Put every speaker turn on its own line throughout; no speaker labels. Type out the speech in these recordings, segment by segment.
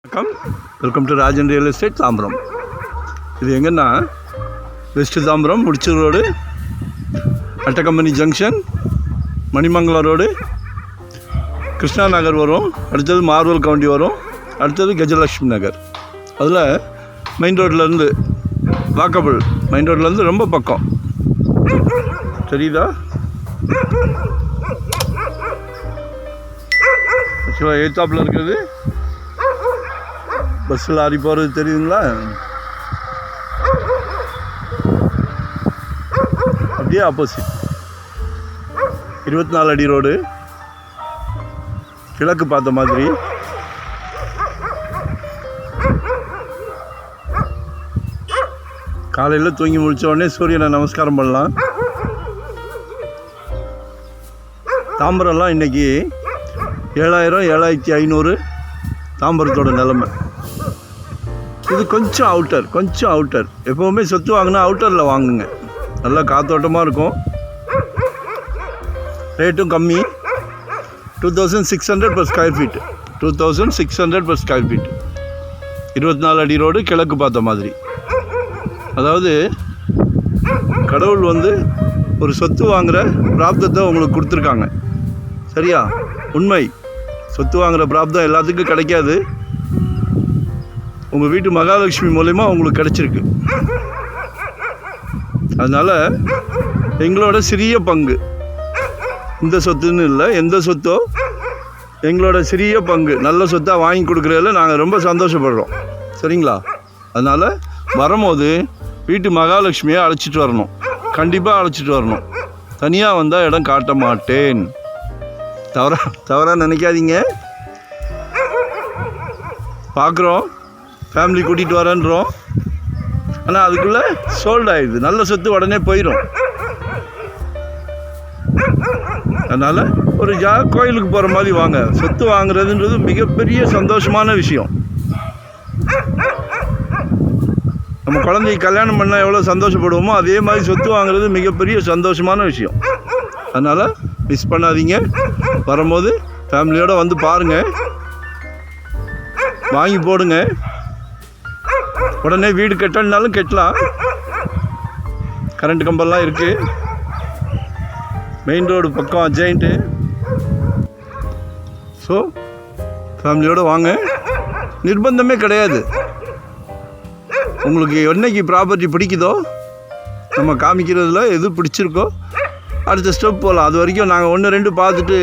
Welcome to Rajan real estate Tambaram. இது எங்கன்னா west Tambaram Mudichur road, அட்டகம்பெனி ஜங்ஷன், மணிமங்கலம் ரோடு, கிருஷ்ணா நகர் வரும், அடுத்தது மார்வல் கவுண்டி வரும், அடுத்தது கஜலட்சுமி நகர். அதில் மெயின் ரோட்லேருந்து வாக்கபிள், மெயின் ரோட்லேருந்து ரொம்ப பக்கம் தெரியுதா? ஆக்சுவலாக எய்த்தாப்பில் இருக்கிறது பஸ் லாரி போகிறது தெரியுங்களா? அப்படியே ஆப்போசிட் 24 அடி ரோடு, கிழக்கு பார்த்த மாதிரி. காலையில் தூங்கி முடித்த உடனே சூரியனை நமஸ்காரம் பண்ணலாம். தாம்பரம்லாம் இன்றைக்கி 7000 7500 தாம்பரத்தோட நிலைமை. இது கொஞ்சம் அவுட்டர். எப்போவுமே சொத்து வாங்கினா அவுட்டரில் வாங்குங்க, நல்லா காத்தோட்டமாக இருக்கும், ரேட்டும் கம்மி. 2600 per square feet, 2600 per square feet, 24 அடி ரோடு, கிழக்கு பார்த்த மாதிரி. அதாவது கடவுள் ஒரு சொத்து வாங்குகிற பிராப்தத்தை உங்களுக்கு கொடுத்துருக்காங்க. சரியா? உண்மை. சொத்து வாங்குகிற பிராப்தம் எல்லாத்துக்கும் கிடைக்காது. உங்கள் வீட்டு மகாலட்சுமி மூலயமா உங்களுக்கு கிடச்சிருக்கு. அதனால் எங்களோட சிறிய பங்கு, இந்த சொத்துன்னு இல்லை, எந்த சொத்தோ எங்களோட சிறிய பங்கு நல்ல சொத்தாக வாங்கி கொடுக்குறதில் நாங்கள் ரொம்ப சந்தோஷப்படுறோம். சரிங்களா? அதனால் வரும்போது வீட்டு மகாலட்சுமியை அழைச்சிட்டு வரணும், கண்டிப்பாக அழைச்சிட்டு வரணும். தனியாக வந்தால் இடம் காட்ட மாட்டேன். தவறாக நினைக்காதீங்க. பார்க்குறோம், ஃபேமிலி கூட்டிகிட்டு வரேன்றோம், ஆனால் அதுக்குள்ளே சோல்ட் ஆகிடுது. நல்ல சொத்து உடனே போயிடும். அதனால் ஒரு கோயிலுக்கு போகிற மாதிரி வாங்க. சொத்து வாங்குறதுன்றது மிகப்பெரிய சந்தோஷமான விஷயம். நம்ம குழந்தைக்கு கல்யாணம் பண்ணால் எவ்வளோ சந்தோஷப்படுவோமோ அதே மாதிரி சொத்து வாங்குறது மிகப்பெரிய சந்தோஷமான விஷயம். அதனால் மிஸ் பண்ணாதீங்க. வரும்போது ஃபேமிலியோடு வந்து பாருங்கள், வாங்கி போடுங்க. உடனே வீடு கட்டணுனாலும் கட்டலாம், கரண்ட் கம்பெல்லாம் இருக்குது. மெயின் ரோடு பக்கம் அட்ஜாயிண்ட்டு. ஸோ ஃபேமிலியோடு வாங்க, நிர்பந்தமே கிடையாது. உங்களுக்கு என்னைக்கு ப்ராப்பர்ட்டி பிடிக்குதோ, நம்ம காமிக்கிறதுல எது பிடிச்சிருக்கோ அடுத்த ஸ்டெப் போகலாம். அது வரைக்கும் நாங்கள் 1 2 பார்த்துட்டு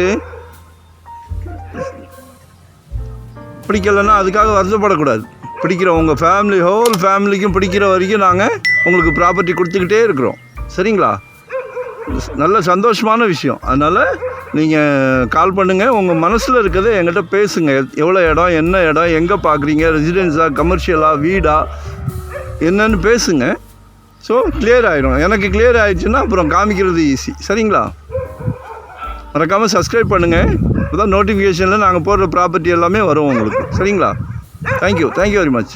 பிடிக்கலைன்னா அதுக்காக வருத்தப்படக்கூடாது. பிடிக்கிற உங்கள் ஹோல் ஃபேமிலிக்கும் பிடிக்கிற வரைக்கும் நாங்கள் உங்களுக்கு ப்ராப்பர்ட்டி கொடுத்துக்கிட்டே இருக்கிறோம். சரிங்களா? நல்ல சந்தோஷமான விஷயம். அதனால் நீங்கள் கால் பண்ணுங்கள், உங்கள் மனசில் இருக்கிறத என்கிட்ட பேசுங்க. எவ்வளோ இடம், என்ன இடம், எங்கே பார்க்குறீங்க, ரெசிடென்ஸாக, கமர்ஷியலாக, வீடா, என்னன்னு பேசுங்க. ஸோ கிளியர் ஆகிடும். எனக்கு கிளியர் ஆகிடுச்சுன்னா அப்புறம் காமிக்கிறது ஈஸி. சரிங்களா? மறக்காமல் சப்ஸ்கிரைப் பண்ணுங்கள். இப்போ தான் நோட்டிஃபிகேஷனில் நாங்கள் போடுற ப்ராப்பர்ட்டி எல்லாமே வரும் உங்களுக்கு. சரிங்களா? Thank you very much.